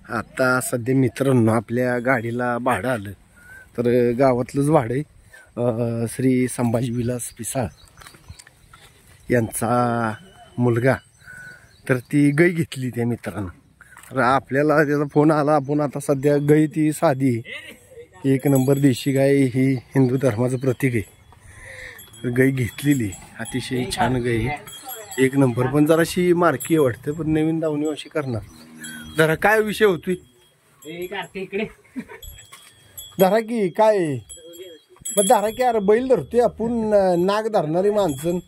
आता सध्या मित्रांनो आपल्या गाडीला भाडं आलं, तर गावातलंच भाडं आहे. श्री संभाजी विलास पिसाळ यांचा मुलगा, तर ती गाय घेतली त्या मित्रानं. तर आपल्याला त्याचा फोन आला. आपण आता सध्या गाय ती साधी एक नंबर देशी गाय, ही हिंदू धर्माचं प्रतीक आहे. गाय घेतलेली अतिशय छान गाय, एक नंबर. पण जराशी मार्की वाटते, पण नवीन दावणी अशी करणार. जरा काय विषय होतोय इकडे धरा की काय मग धरा की. अरे बैल धरतोय आपण, नाग धरणारी माणसं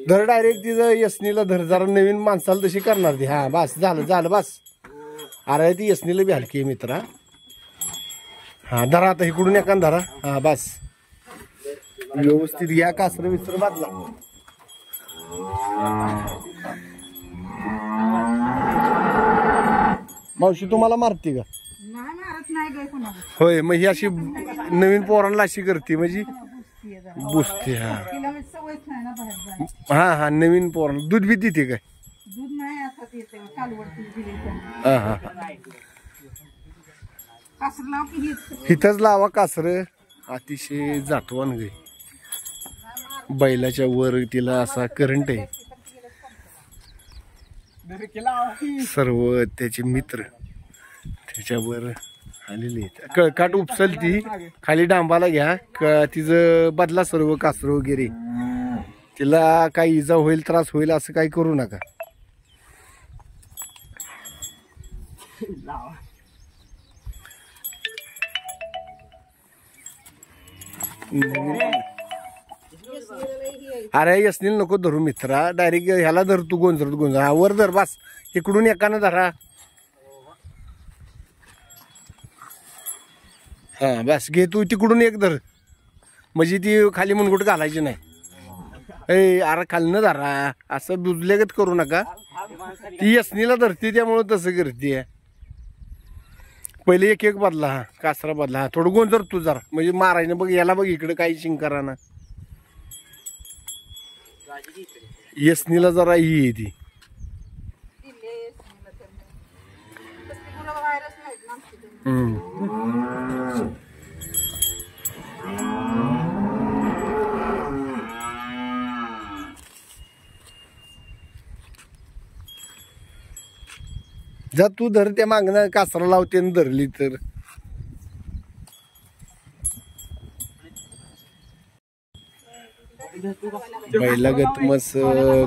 धर. डायरेक्ट तिचं यसनीला धर. जरा नवीन माणसाला तशी करणार ती. हा बस झालं झालं बस. अरे ती यसनीला बी हलकी मित्रा. हा धरा आता इकडून एका धरा. हा बस व्यवस्थित घ्या. कासर विसर बादला. मावशी तुम्हाला मारते का? होय, मग ही अशी नवीन पोरांना अशी करते म्हणजे बुसते. हा हा हा नवीन पोरांना दूध बी देते काय? हा हा इथंच लावा कासर. अतिशय जातवान गाय, बैलाच्या वर तिला असा करंट आहे. सर्व त्याचे मित्र त्याच्यावर आलेले आहेत. कळकाट उपसल ती खाली डांबाला घ्या. तिचं बदला सर्व कासर वगैरे. तिला काही इजा होईल, त्रास होईल असं काही करू नका. अरे यसनील नको धरू मित्रा. डायरेक्ट ह्याला धर तू. गोंजरत गोंजर. हा वर धर बस. इकडून एकानं धरा. हा बस घे तू. तिकडून एक धर म्हणजे ती खाली मुनगुट घालायची नाही. अरे खालनं धरा. असं बुजलेगत करू नका. ती यसनीला धरते त्यामुळं तसं करते. पहिले एक एक बदला. हा कासरा बदला. हा थोडं गोंजर तू जरा म्हणजे मारायचं. बघ याला बघ इकडे काही शिंकरा ना. यसनीला जरा ही आहे ती. जा तू धर. त्या मागणं कासरा लावते धरली तर. बैलागत मस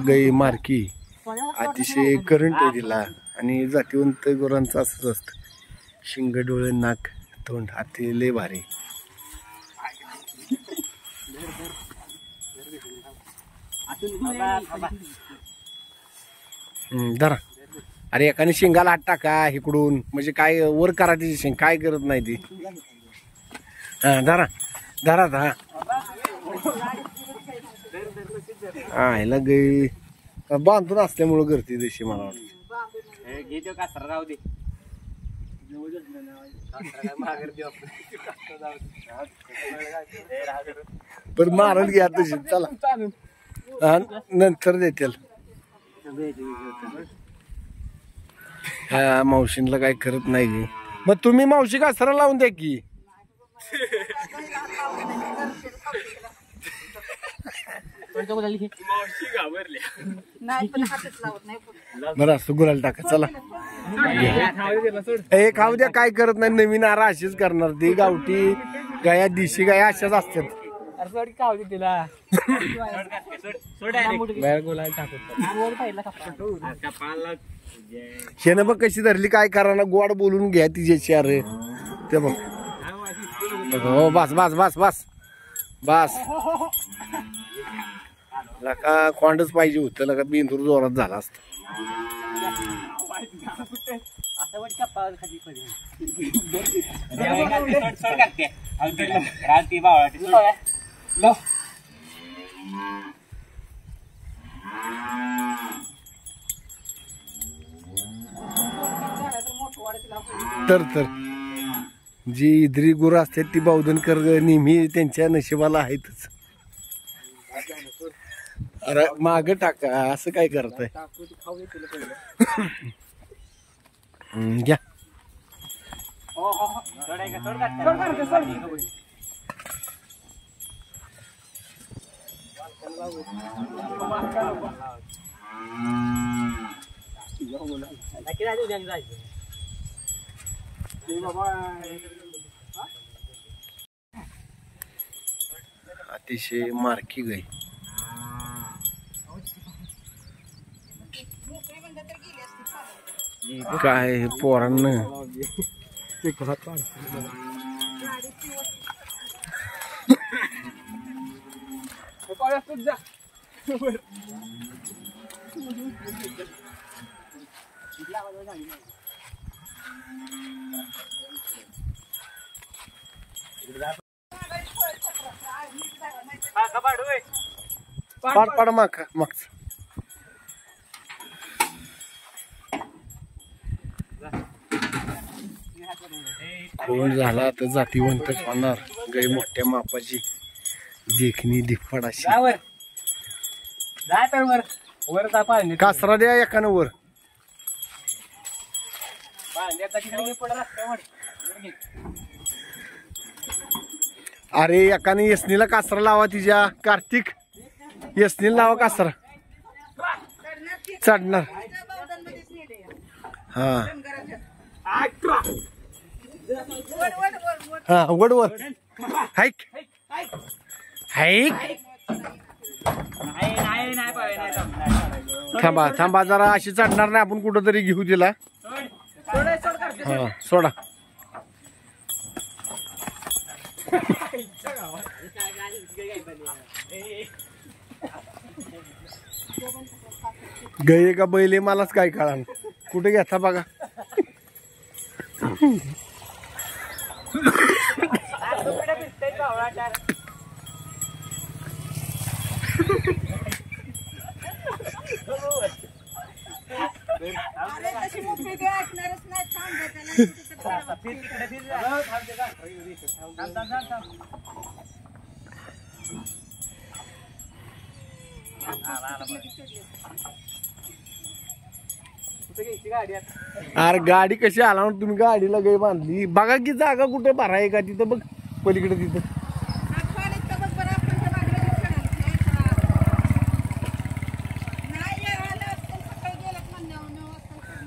गाय मार्की. अतिशय करंट आहे तिला. आणि जातीवंत गुरांचं असंच असतं. शिंग, डोळे, नाक, तोंड हाती लय भारी. धरा. अरे एकाने शिंगाला हात टाका इकडून म्हणजे काय वर करा तिची शिंग. काय करत नाही ती. हा धरा धरा. हा हा ह्याला गाय बांधून असल्यामुळं करते तशी मला वाटतं. पण मारल घ्या तशी. चला नंतर देतील. ह्या मावशींना काय करत नाही. मग तुम्ही मावशी कासरा लावून द्या की. बरं असं गुलाल टाका. चला हे खाऊ द्या. काय करत नाही. नवीन आरा अशीच करणार. ती गावठी गाया देशी गाया अशाच असतात. शेण बघ कशी धरली. काय करा ना. गोड बोलून घ्या तिच्याशी. अरे ते बघ. हो बस बस बस बस बस. लका खोंडच पाहिजे होतं. लका बिंदूर जोरात झाला असत. तर जी इद्री गुरं असतात ती बावधनकर नेहमी त्यांच्या नशिबाला आहेतच. अरे माग टाका. असं काय करताय. घ्या. अतिशय मारकी गाय. काय पोरांना पाड पाड मागचं. कोण झाला तर जातीवंतच होणार. गाय मोठ्या मापाची, देखणी धिप्पाड अशी. कासरा द्या एकानं वर. अरे एकाने यसनीला कासरा लावा तिच्या. कार्तिक यसनीला लावा कासरा. चढणार. हा हा वड वर. Hike hike. थांबा थांबा जरा. अशी चढणार नाही आपण. कुठं तरी घेऊ तिला. हा सोडा. गये का बैले मलाच काय कळा. कुठे घेता बघा. अरे गाडी कशी आला ना तुम्ही. गाडीला गाय बांधली बघा की. जागा कुठे भराय का तिथं बघ. पलीकडे तिथं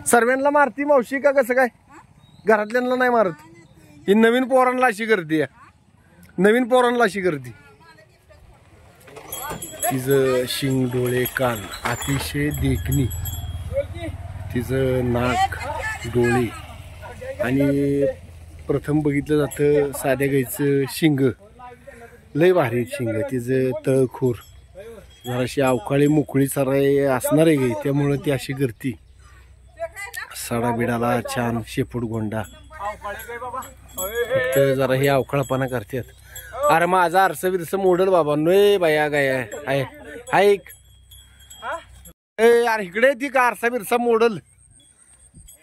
सर्वांना मारती मावशी का कसं काय. घरातल्यांना नाही मारत. ही नवीन पोरांना अशी करते. नवीन पोरांना अशी करते. तिचं शिंग डोळे कान अतिशय देखणी. तिचं नाक डोळे आणि प्रथम बघितलं जातं साध्या गाईचं शिंग. लय भारी शिंग. तिचं तळखोर जराशी अवकाळी मोकळी चराई असणार आहे गाई. त्यामुळं ती अशी करती. सडा बिडाला छान शेपूट गोंडा. फक्त जरा हे अवकाळपणा करतात. अरे माझा आरसा बिरस मोडल बाबा. नोय बाया गाय आहे. ऐक ए अरे इकडे ती का आरसा बिरसा मोडल.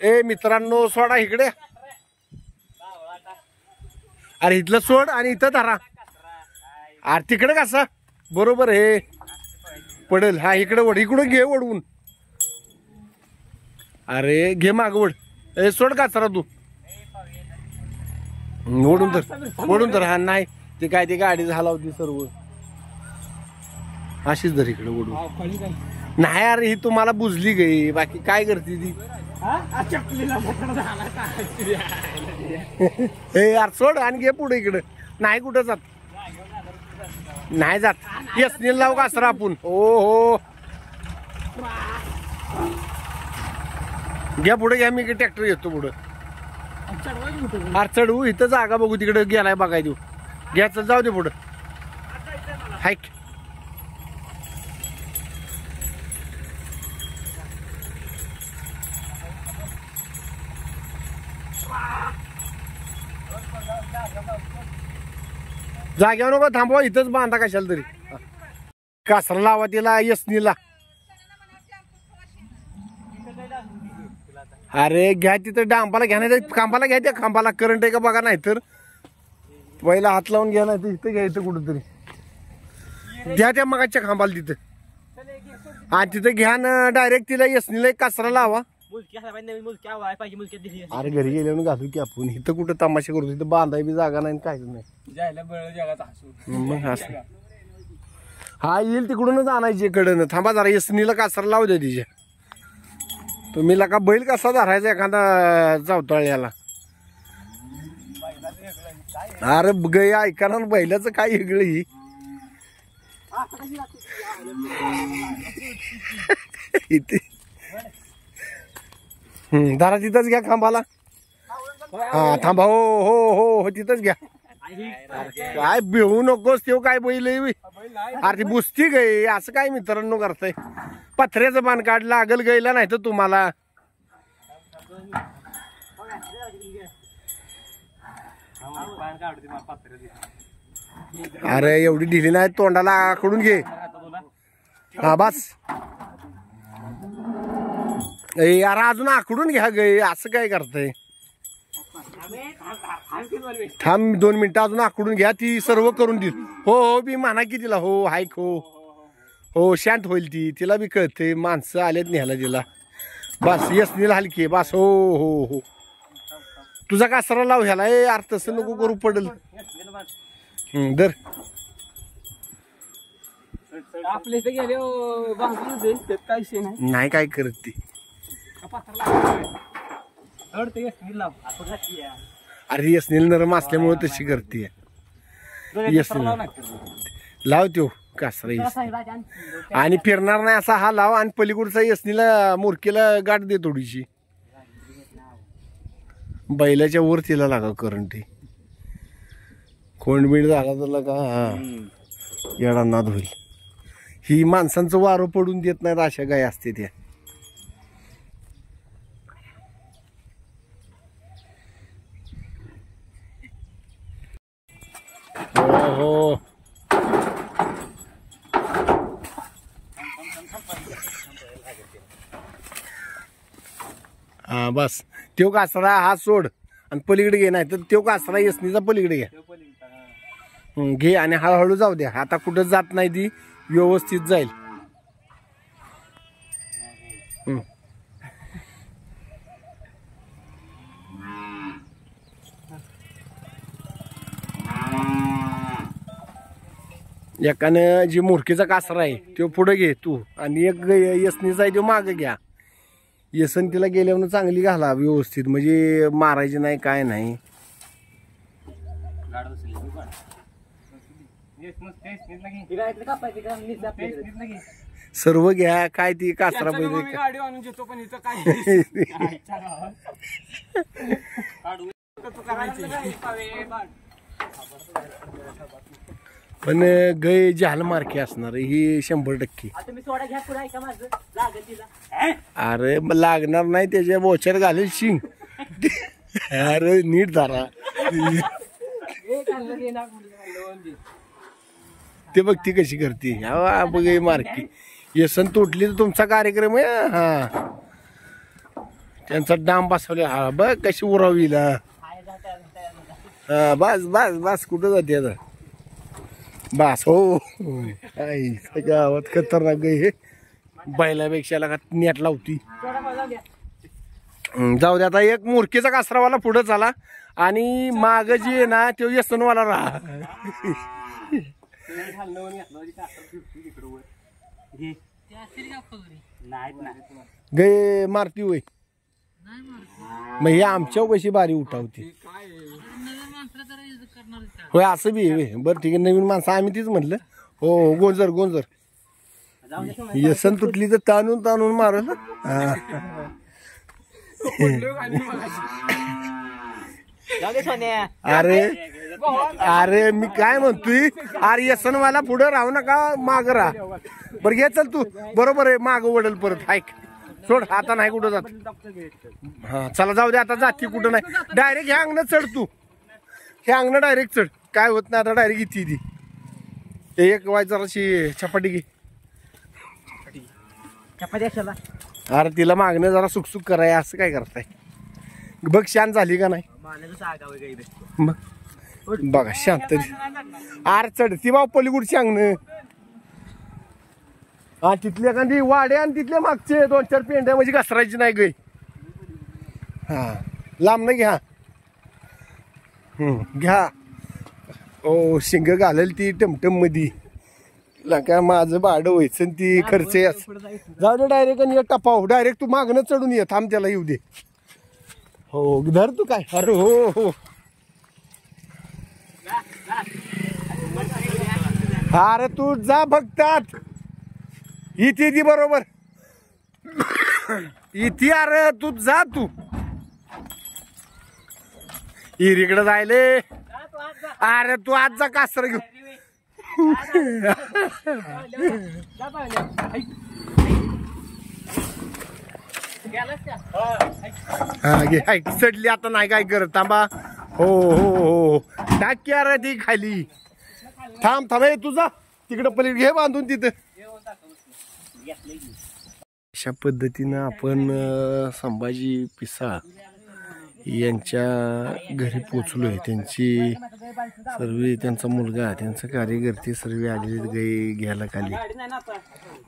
ए मित्रांनो सोडा इकडे. अरे इथलं सोड आणि इथं धरा. अरे तिकडे कसा बरोबर हे पडेल. हा इकडे वड. इकडून घे वडवून. अरे घे माग वड. ए सोड काचरा तू. ओढून तर ओढून तर. हा नाही ते काय ते गाडी झाला होती सर्व. अशीच धर इकडे ओढून. नाही अरे ही तुम्हाला बुजली गई. बाकी काय करते ती. हे यार सोड आणि घे पुढे इकडे. नाही कुठं जात. नाही जात. यसनील लावू कासरा आपण. ओ हो घ्या पुढे घ्या. मी ट्रॅक्टर घेतो पुढं. अरे चढवू. इथं जागा बघू. तिकडे गेलाय बघाय देऊ. घ्यायचं जाऊ दे पुढं. हाईक जाग्यावर नको थांबवा. इथंच बांधा कशाला तरी. कासरा लावा तिला यसनीला. अरे घ्या तिथं डांबाला घ्या. नाही खांबाला घ्या. त्या खांबाला करंट आहे का बघा. नाही तर पहिला हात लावून घ्या. नाही तर इथं घ्यायचं कुठंतरी. घ्या त्या मगाच्या खांबाला तिथं. आणि तिथं घ्या ना डायरेक्ट तिला यसनीला एक कासरा लावा. अरे घरी गेल्यावर घालू की आपण इथं कुठं तमाशा करतो इथं बांधाय बी जागा नाही काहीच नाही मग असं हा येईल तिकडूनच आणायची इकडं थांबा जरा यसनीला कासर लावू दे तिच्या तुम्ही का बैल कसा धरायचा एखादा चावताळ्याला अरे गय ऐका ना बैलाचं काय वेगळं ही इथे दारा तिथंच घ्या खांबाला हा थांबा हो हो हो हो तिथंच घ्या काय बेहू नकोस तेव काय बैल अरे ती बुसती गई असं काय मित्रांनो करताय पत्र्याचं बांध काढ लागल गईला नाही तर तुम्हाला अरे एवढी ढिली नाही तोंडाला आखडून घे हा बस यार अजून आखडून घ्या गे असं काय करताय थांब 2 मिनिटं अजून आखडून घ्या ती सर्व करून देईल हो हो बी म्हणा की तिला हो हायक हो हो शांत होईल ती तिला बी कळते माणसं आलेत न्यायला तिला बस यसनीला हलकी बस हो हो हो तुझा कासरा लाव ह्याला ए यार तसं नको करू पडेल दर आपले इथे गेले नाही काय करत ती अरे यसनील नरम असल्यामुळे तशी करते यसनील लाव त्यो कासरा आणि फिरणार नाही असा हा लाव आणि पलीकडचा यसनीला मोरकीला गाठ दे थोडीशी बैलाच्या वर तिला लागा करंट खोंडबीड झाला तर का येडा नाद होईल ही माणसांचं वारं पडून देत नाहीत अशा गाय असते त्या हो हा बस त्यो कासरा हा सोड आणि पलीकडे घे नाही तर त्यो कासरा यसनीचा पलीकडे घ्या घे आणि हळूहळू जाऊ द्या आता कुठं जात नाही ती व्यवस्थित जाईल एकानं जी मुरकीचा कासरा आहे तो पुढे घे तू आणि एक यसनीचा आहे तो मागे घ्या येसन तिला गेल्यावर चांगली घाला व्यवस्थित म्हणजे मारायची नाही काय नाही सर्व घ्या काय ती कासरा पण गय झाल मार्के असणार ही 100%. अरे लागणार नाही त्याच्या बोचर घालेल शिंग. अरे नीट धरा ते बघ ती कशी करते. हा बघ मार्की येसन तुटली तर तुमचा कार्यक्रम आहे. हा त्यांचा डाम बसवले. हा बघ कशी उरावीला. हा बस बस बस कुठं जाते आता बस. हो गावात खतरनाक गाय हे बैलापेक्षा नेट लावती. जाऊ दे आता एक मुरकीचा कासरावाला पुढे चाला आणि माग जी आहे ना तो येसनवाला राहा. गे मारती होय मग हे आमच्या कशी बारी उठावती होय असं बी बरं ठीक आहे. नवीन माणसं आम्ही तीच म्हटलं. हो गोंजर गोंजर येसन तुटली तर ताणून ताणून मारल. अरे अरे मी काय म्हणतोय. अरे येसनवाला पुढे राहू नका माग राहा. बरं घे चल तू. बरोबर आहे माग वडल परत. ऐक सोड आता नाही कुठं जात. हा चला जाऊ दे आता जाती कुठं नाही. डायरेक्ट ह्या अंगण चढ तू. हे अंगण डायरेक्ट चढ. काय होत नाही आता डायरेक्ट इथे ती एक वाय जराशी चपाटी घे. अरे तिला मागणं जरा सुकसुक कराय असं काय करताय. बघ शांत झाली का नाही. बघा शांत. अरे चढ ती बाबा पलीकडची अंगण. हा तिथली एखादी वाडे आणि तिथले मागचे 2-4 पेंड्या म्हणजे घसरायची नाही गय. हा लांब न घ्या. घ्या. ओ शिंग घालेल ती टमटम मध्ये का माझं भाडं व्हायचं आणि ती खर्च जाऊ दे. डायरेक्ट आणि टपाव डायरेक्ट तू मागणं चढून ये. थांब त्याला येऊ दे. हो धर तू काय. अरे हो हो अरे तू जा बघतात इथे ती बरोबर इथे. अरे तू जा तू इरीकडे जायले. अरे तू आज जा कासर घेऊ. हा घे हाईट चढली आता नाही काय करत. थांबा. हो हो हो टाकी अरे ती खाली. थांब थांब तुझा तिकडं पलीकडे घे बांधून तिथं. अशा पद्धतीनं आपण संभाजी पिसाळ यांच्या घरी पोचलोय. त्यांची सर्व त्यांचा मुलगा त्यांचं कार्यकर्ते सर्व आलेले गाई घ्यायला खाली.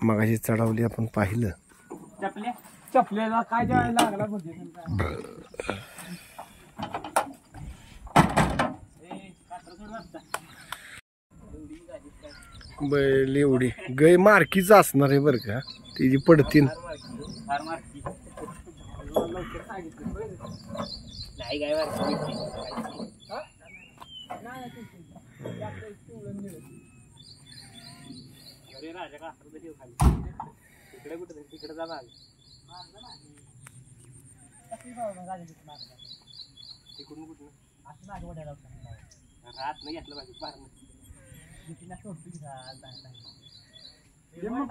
मगाशी चढावली आपण पाहिलं. चपलेला काय लागला बैल एवढी गाय मार्कीच असणार आहे बरं का. तिची पडतीन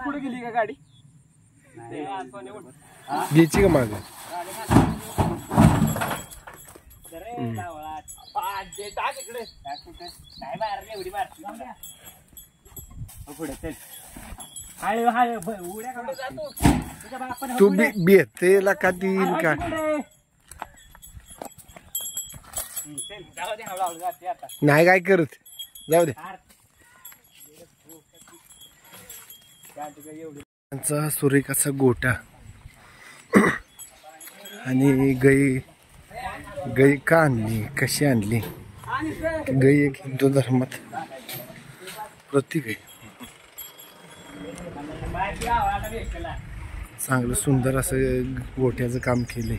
पुढे गेली का गाडी. घ्यायची का माग. तू बेतेला का तीन का नाही काय करत. जाऊ दे. त्यांचा सुरेखाचा गोटा आणि गाई का आणली कशी आणली. गाई एक हिंदू धर्मात प्रतीक आहे. चांगलं सुंदर असं गोट्याचं काम केलंय.